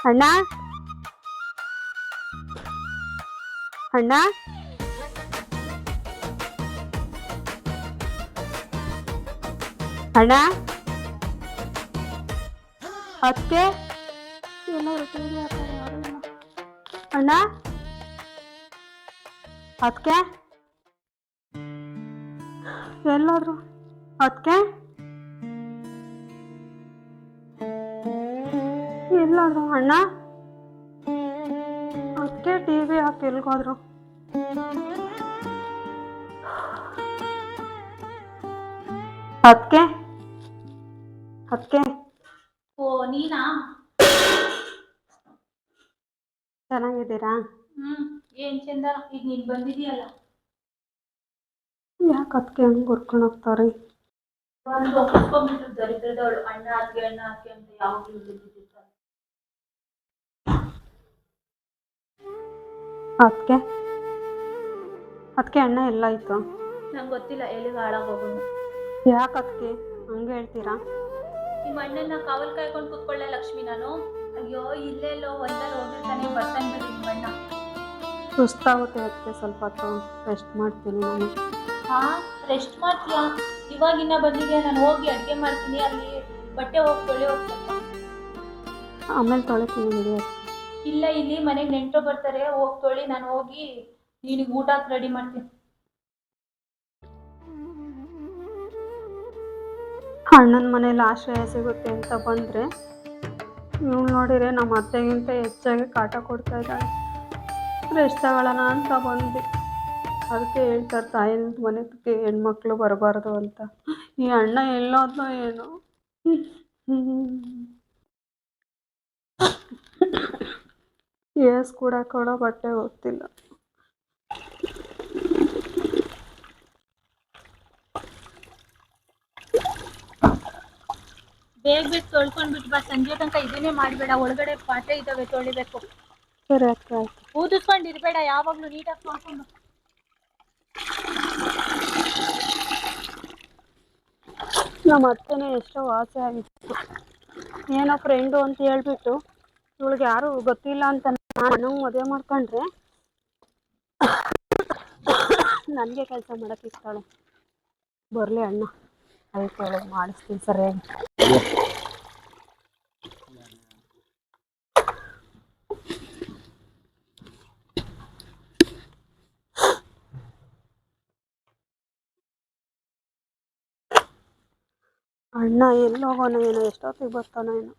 ಅಣ್ಣ ಅಣ್ಣ ಅಣ್ಣ ಅದಕ್ಕೆ ಅಣ್ಣ ಅದಕ್ಕೆ ಎಲ್ಲಾದ್ರು ಅದಕ್ಕೆ ಎಲ್ಲಾದ್ರು ಅಣ್ಣ ಅದಕ್ಕೆ ಟಿವಿ ಹಾಕಿ ಎಲ್ಗೋದ್ರು ಅದಕ್ಕೆ ಅದಕ್ಕೆ ಓ ನೀನಾ? ಚೆನ್ನಾಗಿದ್ದೀರಾ? ಏನ್ ಚಂದ. ಈಗ ನೀನ್ ಬಂದಿದೀಯಲ್ಲ, ಯಾಕೆ ಅದಕ್ಕೆ ಹಂಗೆ ಹುರ್ಕೊಂಡು ಹೋಗ್ತಾರೆ? ಒಂದು ಒಪ್ಪಿಸ್ಕೊಂಡ್ಬಿಟ್ಟು ದರಿದ್ರದವಳು ಅಣ್ಣ ಅದ್ಗೆ ಅಂತ ಯಾವಾಗ್ಲೂ ಬಿದ್ದಿರ್ತಾರೆ. ಅದಕ್ಕೆ ಅದಕ್ಕೆ ಅಣ್ಣ ಎಲ್ಲಾಯ್ತು? ನಂಗೆ ಗೊತ್ತಿಲ್ಲ, ಎಲ್ಲಿಗೆ ಹಾಳಾಗೋಗೋನು. ಯಾಕೆ ಅದಕ್ಕೆ ಹಂಗೆ ಹೇಳ್ತೀರಾ? ನಿಮ್ಮ ಅಣ್ಣನ ಕಾವಲ್ ಕಾಯ್ಕೊಂಡು ಕೂತ್ಕೊಳ್ಳೆ ಲಕ್ಷ್ಮಿ ನಾನು. ಅಯ್ಯೋ ಇಲ್ಲೆಲ್ಲೋ ಒಂದಲ್ಲಿ ಹೋಗಿರ್ತಾನೆ, ಬರ್ತಾನೆ ಬಿಡಿ ನಿಮ್ಮ ಅಣ್ಣ. ಸುಸ್ತಾಗುತ್ತೆ ಅದಕ್ಕೆ ಸ್ವಲ್ಪ ಹೊತ್ತು ರೆಸ್ಟ್ ಮಾಡ್ತೀನಿ ನಾನು. ಹಾ, ರೆಸ್ಟ್ ಮಾಡ್ತೀಯಾ? ಇವಾಗಿನ್ನ ಬಂದಿದ್ಯಾ? ನಾನು ಹೋಗಿ ಅಡುಗೆ ಮಾಡ್ತೀನಿ, ಅಲ್ಲಿ ಬಟ್ಟೆ ಹೋಗಿ ತೊಳೆ ಹೋಗ್ಬೇಕು. ಆಮೇಲೆ ತೊಳಿತೀನಿ ಬಿಡಿ. ಇಲ್ಲ, ಇಲ್ಲಿ ಮನೆಗೆ ನೆಂಟರು ಬರ್ತಾರೆ, ಹೋಗಿ ತೊಳಿ. ನಾನು ಹೋಗಿ ನಿನಗೆ ಊಟ ರೆಡಿ ಮಾಡ್ತೀನಿ. ಅಣ್ಣನ ಮನೇಲಿ ಆಶ್ರಯ ಸಿಗುತ್ತೆ ಅಂತ ಬಂದರೆ ನೀವು ನೋಡಿದ್ರೆ ನಮ್ಮ ಅತ್ತೆಗಿಂತ ಹೆಚ್ಚಾಗಿ ಕಾಟ ಕೊಡ್ತಾ ಇದ್ದಾಳೆ. ರೆಸ್ಟ್ ತಗೊಳ್ಳೋಣ ಅಂತ ಬಂದು ಅದಕ್ಕೆ ಹೇಳ್ತಾರೆ ತಾಯಿನ ಮನೆಗೆ ಹೆಣ್ಮಕ್ಳು ಬರಬಾರ್ದು ಅಂತ. ಈ ಅಣ್ಣ ಎಲ್ಲೋದ್ನೋ ಏನೋ. ಏಸ್ ಕೂಡ ಕೊಡೋ ಬಟ್ಟೆ ಗೊತ್ತಿಲ್ಲ. ಬೇಗ ಬೇಗ ತೊಳ್ಕೊಂಡ್ಬಿಟ್ಟು ಬಾ, ಸಂಜೆ ತನಕ ಇದನ್ನೇ ಮಾಡಬೇಡ. ಒಳಗಡೆ ಪಾತ್ರೆ ಇದ್ದಾವೆ, ತೊಳಿಬೇಕು. ಸರಿ ಅಕ್ಕ ಆಯ್ತು. ಊದಿಸ್ಕೊಂಡಿರ್ಬೇಡ, ಯಾವಾಗಲೂ ನೀಟಾಗಿ ತೊಳ್ಕೊಂಡು. ನಮ್ಮ ಅತ್ತೆನೇ ಎಷ್ಟೋ ಆಸೆ ಆಗಿತ್ತು, ಏನೋ ಫ್ರೆಂಡು ಅಂತ ಹೇಳ್ಬಿಟ್ಟು ಇವಳಿಗೆ ಯಾರು ಗೊತ್ತಿಲ್ಲ ಅಂತ ನಾನು ಮದುವೆ ಮಾಡ್ಕೊಂಡ್ರೆ ನನಗೆ ಕೆಲಸ ಮಾಡೋಕ್ಕೆ ಇರ್ತಾಳೆ. ಬರಲಿ ಅಣ್ಣ, ಅದಕ್ಕೆ ಒಳಗೆ ಮಾಡಿಸ್ತೀನಿ ಸರಿಯಾಗಿ. ಅಣ್ಣ ಎಲ್ಲಿ ಹೋಗೋಣ ಏನೋ, ಎಷ್ಟೊತ್ತಿಗೆ ಬರ್ತಾನೋ ಏನೋ.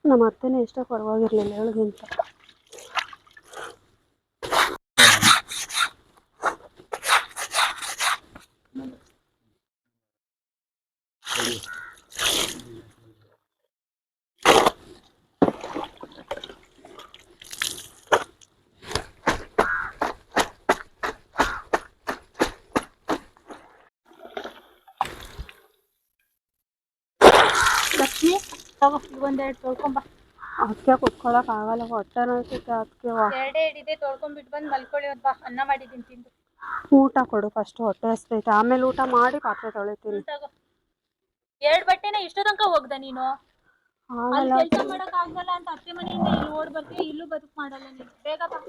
ನಮ್ಮ ಅತ್ತೆನೇ ಎಷ್ಟೋ ಪರವಾಗಿರ್ಲಿಲ್ಲ ಅವಳಿಗಿಂತ. ಲಕ್ಷ್ಮಿ ತಗೋ, ಒಂದೆರಡು ತೊಳ್ಕೊಂಬ. ಅದಕ್ಕೆ ಕುತ್ಕೊಳಕ್ ಆಗಲ್ಲ, ಹೊಟ್ಟೆ ನೋಯ್ತೈತೆ. ಅದಕ್ಕೆ ಎರಡೇ ಹಿಡಿದೆ, ತೊಳ್ಕೊಂಡ್ಬಿಟ್ಟು ಬಂದು ಮಲ್ಕೊಳ್ಳಿ. ಬಾ, ಅನ್ನ ಮಾಡಿದ್ದೀನಿ ತಿಂದು. ಊಟ ಕೊಡು ಫಸ್ಟ್, ಹೊಟ್ಟೆ ಹಸ್ತೈತೆ. ಆಮೇಲೆ ಊಟ ಮಾಡಿ ಪಾತ್ರೆ ತೊಳಿತೀನಿ. ತಗೋ, ಎರಡು ಬಟ್ಟೆನ ಇಷ್ಟು ತನಕ ಹೋಗ್ದ ನೀನು? ಅಲ್ಲಿ ಕೆಲಸ ಮಾಡಕ್ ಆಗಲ್ಲ ಅಂತ ಅತ್ತೆ ಮನೆಯಿಂದ ಇಲ್ಲಿ ಓಡ್ ಬರ್ತೀಯ, ಇಲ್ಲೂ ಬದುಕು ಮಾಡಲ್ಲ ನೀನು. ಬೇಗ ಬಾ.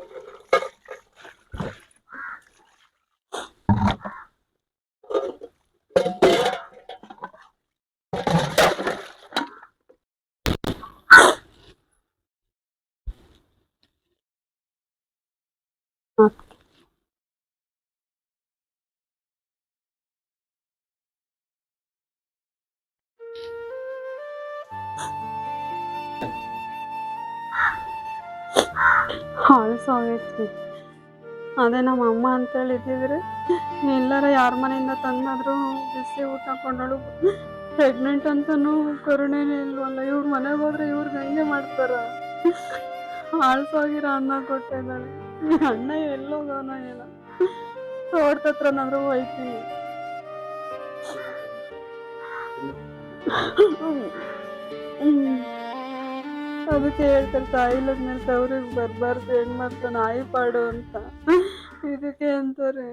ಹಾಳ್ಸೋಗೈತಿ. ಅದೇ ನಮ್ಮ ಅಮ್ಮ ಅಂತೇಳಿ ಇದ್ದಿದ್ರೆ ಎಲ್ಲಾರ ಯಾರ ಮನೆಯಿಂದ ತಂದಾದ್ರೂ ಬಿಸಿ ಊಟ ಕೊಂಡಳು. ಪ್ರೆಗ್ನೆಂಟ್ ಅಂತನೂ ಕರುಣೆನೇ ಇಲ್ವಲ್ಲ. ಇವ್ರ ಮನೆಗೆ ಹೋದ್ರೆ ಇವ್ರಿಗೆ ಹಂಗೆ ಮಾಡ್ತಾರ. ಹಾಳ್ಸೋಗಿರೋ ಅನ್ನ ಕೊಟ್ಟಿದ್ದಾಳೆ. ಅಣ್ಣ ಎಲ್ಲೋಗೋನ ಏನೋ, ತೋಟದತ್ರನಾದ್ರೂ ಹೋಯ್ತೀನಿ. ಅದಕ್ಕೆ ಹೇಳ್ತಾರೆ ತಾಯಿ ಇಲ್ಲದ್ಮೇಲೆ ತವ್ರಿಗೆ ಬರಬಾರ್ದು, ಹೆಣ್ಮಕ್ಳು ನಾಯಿ ಪಾಡು ಅಂತ. ಇದಕ್ಕೆ ಅಂತಾರೆ.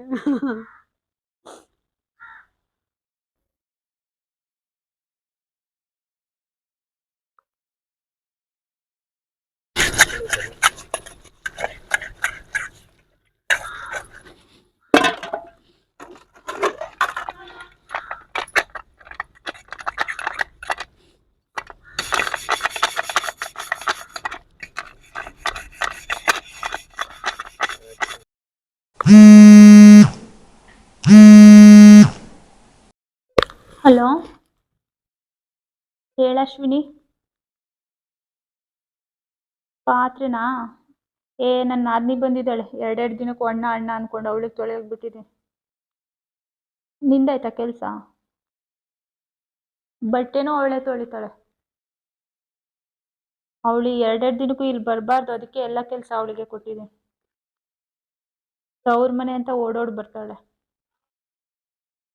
ಹಲೋ, ಹೇಳಶ್ವಿನಿ. ಪಾತ್ರೆನಾ? ನನ್ನ ನಾದ್ನಿ ಬಂದಿದ್ದಾಳೆ, ಎರಡೆರಡು ದಿನಕ್ಕೂ ಅಣ್ಣ ಅಣ್ಣ ಅನ್ಕೊಂಡು ಅವಳಿಗೆ ತೊಳೆಯೋಕೆ ಬಿಟ್ಟಿದ್ದೀನಿ. ನಿಂದಾಯ್ತಾ ಕೆಲಸ? ಬಟ್ಟೆನೂ ಅವಳೇ ತೊಳಿತಾಳೆ. ಅವಳು ಎರಡೆರಡು ದಿನಕ್ಕೂ ಇಲ್ಲಿ ಬರಬಾರ್ದು, ಅದಕ್ಕೆ ಎಲ್ಲ ಕೆಲಸ ಅವಳಿಗೆ ಕೊಟ್ಟಿದ್ದೀನಿ. ತವ್ರ ಮನೆ ಅಂತ ಓಡೋಡ್ ಬರ್ತಾಳೆ.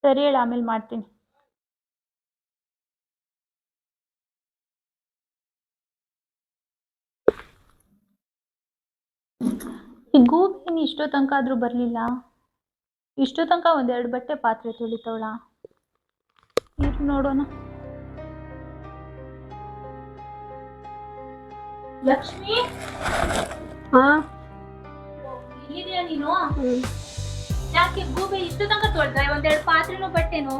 ಸರಿ ಹೇಳು, ಆಮೇಲೆ ಮಾಡ್ತೀನಿ. ಈ ಗೂಬೆನ್ ಇಷ್ಟೋ ತನಕ ಆದ್ರೂ ಬರ್ಲಿಲ್ಲ. ಇಷ್ಟೋ ತನಕ ಒಂದೆರಡು ಬಟ್ಟೆ ಪಾತ್ರೆ ತೊಳಿತವಳ. ಇರು ನೋಡೋಣ. ಲಕ್ಷ್ಮಿ, ಹಾ, ಇಲ್ಲಿದ್ಯಾ ನೀನು? ಯಾಕೆ ಗೂಬೆ ಇಷ್ಟು ತನಕ ತೊಳ್ದ? ಒಂದೆರಡು ಪಾತ್ರೆನೋ ಬಟ್ಟೆನೋ?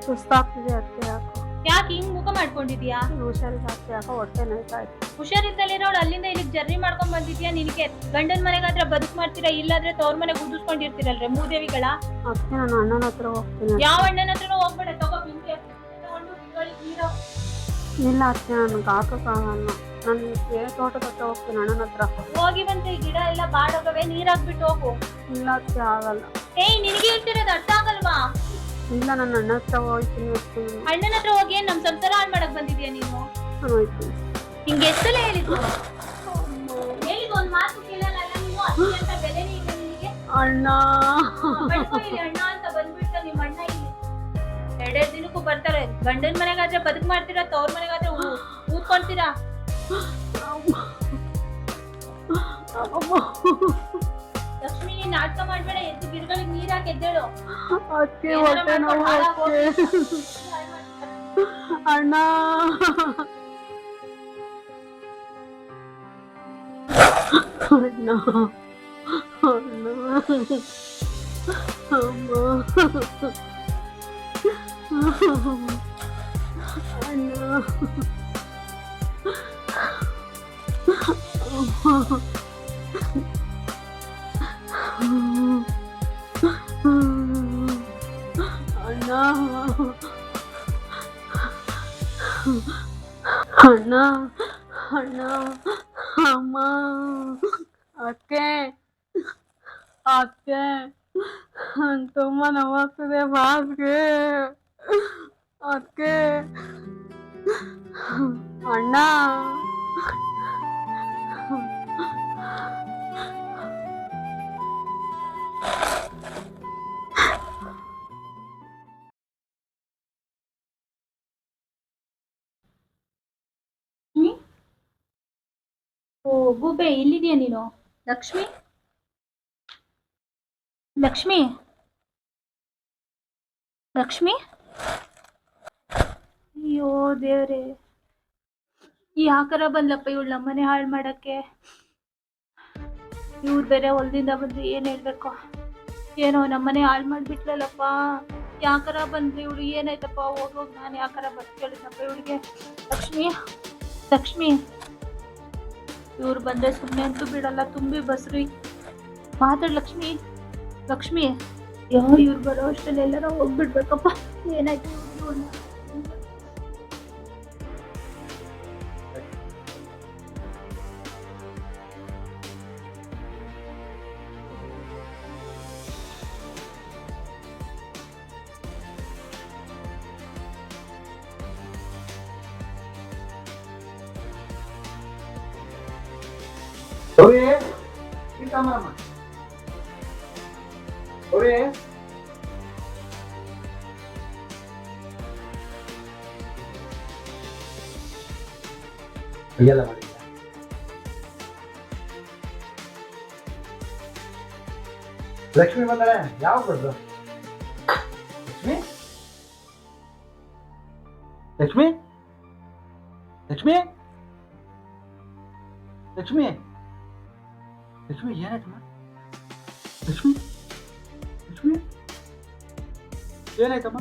ಸುಸ್ತಾಗ್ತಿದೆ ಅದಕ್ಕೆ. ಯಾಕೋ ಯಾಕೆ ಹಿಂಗ್ ಮುಖ ಮಾಡ್ಕೊಂಡಿದ್ಯಾ? ಹುಷಾರಿಲ್ಲ, ಯಾಕೋ ಹೊಟ್ಟೆ ನೋಯ್ತಾ ಇದೆ. ಹುಷಾರಿದ್ದಲ್ಲಿರೋಳು ಅಲ್ಲಿಂದ ಇಲ್ಲಿಗೆ ಜರ್ನಿ ಮಾಡ್ಕೊಂಡ್ ಬಂದಿದ್ಯಾ? ನಿನಗೆ ಗಂಡನ ಮನೆಗಾದ್ರೆ ಬದುಕ್ ಮಾಡ್ತೀರಾ, ಇಲ್ಲಾದ್ರೆ ತವ್ರ ಮನೆಗೆ ಉದಿಸ್ಕೊಂಡಿರ್ತೀರಲ್ರೆ ಮೂದೇವಿಗಳ. ಅದಕ್ಕೆ ನಾನು ಅಣ್ಣನ ಹತ್ರ ಹೋಗ್ತೀನಿ. ಯಾವ ಅಣ್ಣನ ಹತ್ರನೂ ಹೋಗ್ಬೇಡ, ತಗೋ ಬಿಂದೆ ತಗೊಂಡು ಬಿಂದೊಳಗೆ ನೀರು. ಇಲ್ಲ ಅದಕ್ಕೆ ನನಗೆ ಹಾಕೋಕ್ಕಾಗಲ್ಲ. ನಾನು ತೋಟದ ಹತ್ರ ಹೋಗ್ತೀನಿ ಅಣ್ಣನ ಹತ್ರ. ಹೋಗಿ ಬಂದ್ರೆ ಈ ಗಿಡ ಎಲ್ಲ ಬಾಡೋಗವೆ, ನೀರಾಕ್ಬಿಟ್ಟು ಹೋಗು. ಇಲ್ಲ ಅದಕ್ಕೆ ಆಗಲ್ಲ. ನಿನಗೆ ಹೇಳ್ತಿರೋದು ಅರ್ಥ ಆಗಲ್ವಾ? ಇಲ್ಲ, ನನ್ನ ಅಣ್ಣ ಹತ್ರ ಹೋಗ್ತೀನಿ. ಅಣ್ಣನ ಹತ್ರ ಹೋಗಿ ನಮ್ ಸಂಸಾರ ಹಾಳು ಮಾಡಕ್ ಬಂದಿದ್ಯಾ ನೀನು? ನಾನು ಹೋಗ್ತೀನಿ. ಹಿಂಗೆ ಎಷ್ಟೆಲ್ಲ ಹೇಳಿದ್ದು ಒಂದ್ ಮಾತು ಕೇಳಲ್ಲ ನೀನು. ಅಜ್ಜಿ ಅಂತ ಬೆಲೆನೇ ಇಲ್ಲ ನಿನಗೆ. ಅಣ್ಣ ಅಣ್ಣ ಅಂತ ಬಂದ್ಬಿಡ್ತ ನಿಮ್ಮ ಅಣ್ಣ ಇಲ್ಲಿ. ಎರಡೆರಡು ದಿನಕ್ಕೂ ಬರ್ತಾರೆ. ಗಂಡನ ಮನೆಗಾದ್ರೆ ಬದುಕ್ ಮಾಡ್ತೀರಾ, ತವ್ರ ಮನೆಗಾದ್ರೆ ಊದ್ಕೊಳ್ತೀರಾ. ಲಕ್ಷ್ಮಿ, ನೀನ್ ನಾಟಕ ಮಾಡ್ಬೇಡ. ಎದ್ದು ಗಿಡಗಳಿಗೆ ನೀರ್ ಹಾಕಿ ಎದ್ದೇಳು. ಅದಕ್ಕೆ ಹೊಟ್ಟೆ ನೋವು. ಅಣ್ಣ ಅಣ್ಣ ಅಣ್ಣ ಅಮ್ಮ ಅಣ್ಣ ಅಣ್ಣ ಅಣ್ಣ ಅಮ್ಮ ಅಕ್ಕೆ ಅಕ್ಕೆ ತುಂಬ ನೋವಾಗ್ತಿದೆ ಬಾಸ್ಗೆ. ಅಕ್ಕೆ ಅಣ್ಣ ಓ ಗೂಬೆ, ಇಲ್ಲಿದ್ಯಾ ನೀನು? ಲಕ್ಷ್ಮಿ, ಲಕ್ಷ್ಮಿ, ಲಕ್ಷ್ಮಿ. ಅಯ್ಯೋ ದೇವ್ರೆ, ಯಾಕರ ಬಂದಪ್ಪ ಇವಳು ನಮ್ಮನೆ ಹಾಳು ಮಾಡಕ್ಕೆ. ಇವ್ರು ಬೇರೆ ಹೊಲದಿಂದ ಬಂದ್ರೆ ಏನ್ ಹೇಳ್ಬೇಕು. ಏನೋ ನಮ್ಮನೆ ಹಾಳು ಮಾಡ್ಬಿಟ್ಲಲ್ಲಪ್ಪ. ಯಾಕರ ಬಂದ್ರಿ ಇವಳು? ಏನಾಯ್ತಪ್ಪ? ಹೋಗೋಗಿ ನಾನು ಯಾಕರ ಬರ್ತಿದ್ದಪ್ಪ ಇವಳಿಗೆ. ಲಕ್ಷ್ಮಿ, ಲಕ್ಷ್ಮಿ, ಇವ್ರು ಬಂದ್ರೆ ಸುಮ್ಮನೆ ಅಂತೂ ಬಿಡಲ್ಲ. ತುಂಬಿ ಬಸ್ರಿ ಮಾತಾಡ್ ಲಕ್ಷ್ಮಿ. ಲಕ್ಷ್ಮಿ, ಇವ್ರು ಬರೋ ಅಷ್ಟರಲ್ಲಿ ಎಲ್ಲಾರ ಹೋಗ್ಬಿಡ್ಬೇಕಪ್ಪ. ಏನಾಯ್ತು? ಅಯ್ಯಲ್ಲ ಮಾಡಿಲ್ಲ. ಲಕ್ಷ್ಮಿ ಬಂದಾಳೆ. ಯಾವ ಬಂದು ಲಕ್ಷ್ಮಿ ಲಕ್ಷ್ಮಿ ಲಕ್ಷ್ಮಿ ಲಕ್ಷ್ಮಿ ಲಕ್ಷ್ಮಿ ಏನಾಯ್ತಮ್ಮ? ಲಕ್ಷ್ಮಿ ಲಕ್ಷ್ಮಿ ಏನಾಯ್ತಮ್ಮ?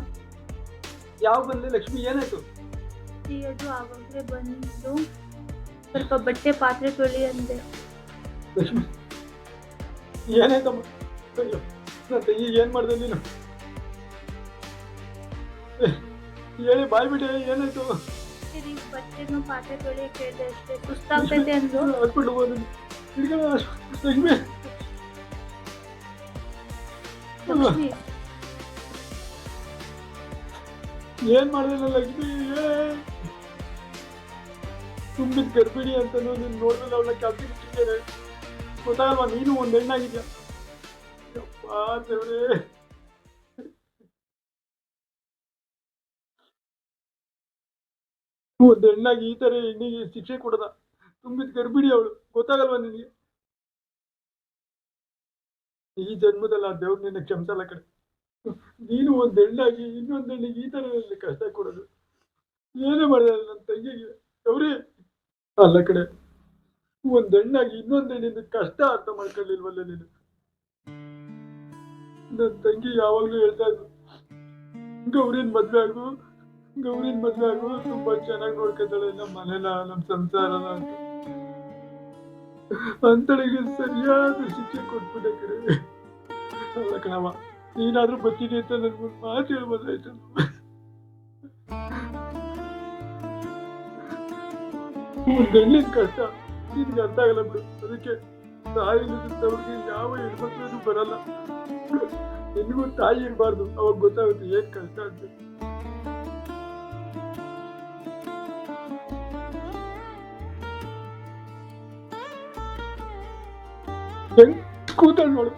ಯಾವ ಬಂದ್ಲೆ ಲಕ್ಷ್ಮಿ? ಏನಾಯ್ತು? ಅದು ಆವಾಗಲೇ ಬಂದು ಸ್ವಲ್ಪ ಬಟ್ಟೆ ಪಾತ್ರೆ ತೊಳಿ ಅಂದೆ. ಲಕ್ಷ್ಮಿ ಏನಾಯ್ತಮ್ಮ? ಅಯ್ಯೋ ನನ್ನ ತಂಗಿಗೆ ಏನ್ ಮಾಡ್ದೆ ನೀನು? ಹೇಳಿ ಬಾಯ್ ಬಿಟ್ಟೆ, ಏನಾಯ್ತು? ಸರಿ ಬಟ್ಟೆನೂ ಪಾತ್ರೆ ತೊಳಿಯಕ್ಕೆ ಹೇಳಿದೆ ಅಷ್ಟೇ. ಸುಸ್ತಾಗ್ತೈತೆ ಅಂದು ಹಾಸ್ಪಿಟ್ಲ್ ಹೋದ ಲಕ್ಷ್ಮಿ. ಲಕ್ಷ್ಮಿ ಏನ್ ಮಾಡಿದೆ ಲಕ್ಷ್ಮಿ? ತುಂಬಿದ ಗರ್ಭಿಣಿ ಅಂತ ನೀನು ನೋಡಿದ್ರೆ ಅವಳ ಕೆಲ್ಸಕ್ಕೆ ಇಟ್ಟಿದ್ದೇನೆ. ಗೊತ್ತಾಗಲ್ವಾ? ನೀನು ಒಂದು ಹೆಣ್ಣಾಗಿದ್ಯಾ? ಯಪ್ಪಾ ದೇವ್ರೇ, ಒಂದು ಹೆಣ್ಣಾಗಿ ಈ ತರ ಹೆಣ್ಣಿಗೆ ಶಿಕ್ಷೆ ಕೊಡದ? ತುಂಬಿದ ಗರ್ಭಿಣಿ ಅವಳು, ಗೊತ್ತಾಗಲ್ವಾ ನಿನಗೆ? ಈ ಜನ್ಮದಲ್ಲಿ ಆ ದೇವ್ರು ನಿನ್ನ ಕ್ಷಮಿಸಲ್ಲ ಕಡೆ. ನೀನು ಒಂದು ಹೆಣ್ಣಾಗಿ ಇನ್ನೊಂದು ಹೆಣ್ಣಿಗೆ ಈ ತರ ಕಷ್ಟ ಕೊಡೋದು ಏನೇ ಮಾಡಿದ ನನ್ನ ತಂಗಿಗೆ? ಅವ್ರಿ ಅಲ್ಲ ಕಡೆ, ಒಂದ್ ಹೆಣ್ಣಾಗಿ ಇನ್ನೊಂದ್ ಹೆಣ್ಣಿನ ಕಷ್ಟ ಅರ್ಥ ಮಾಡ್ಕೊಳ್ಳಿಲ್ವಲ್ಲ ನೀನು? ನನ್ನ ತಂಗಿ ಯಾವಾಗ್ಲೂ ಹೇಳ್ತಾ ಇದ್ರು, ಗೌರಿನ್ ಮದ್ವೆ ಆಗು, ಗೌರಿನ್ ಮದ್ವೆ ಆಗು, ತುಂಬಾ ಚೆನ್ನಾಗಿ ನೋಡ್ಕೊತಾಳೆ ನಮ್ಮ ಮನೆನ, ನಮ್ಮ ಸಂಸಾರನ ಅಂತ. ಅಂತಳಿಗೆ ಸರಿಯಾದ ಶಿಕ್ಷೆ ಕೊಟ್ಬಿಟ್ಟೆ ಕಡೆ. ಅಲ್ಲ ಕಣವ, ನೀನಾದ್ರೂ ಬರ್ತೀನಿ ಅಂತ ನನ್ಗೊಂದು ಮಾತು ಹೇಳ್ಬೋದಾಯ್ತು. ಒಂದು ಹೆಣ್ಣಿನ ಕಷ್ಟ ನಿನ್ಗೆ ಅರ್ಥ ಆಗಲ್ಲ ಬಿಡು. ಅದಕ್ಕೆ ತಾಯಿಗೆ ಯಾವ ಹೆಣ್ಮಕ್ಳು ಬರಲ್ಲ. ನಿನ್ಗೂ ತಾಯಿ ಇರಬಾರ್ದು, ಅವಾಗ ಗೊತ್ತಾಗುತ್ತೆ ಏನ್ ಕಷ್ಟ ಅಂತ. ಕೂತಲ್ ನೋಡು,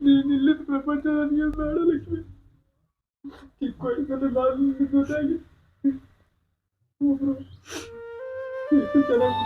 ನೀನ್ ಇಲ್ಲಿದ್ದ ಪ್ರಪಂಚ ನನಗೆ ಬೇಡ ಲಕ್ಷ್ಮಿ. ಚಿಕ್ಕ ವಯಸ್ಸಲ್ಲಿ ನಾನು ನಿನ್ನ ಜೊತೆಯಾಗಿ ಎಷ್ಟು ಚೆನ್ನಾಗಿ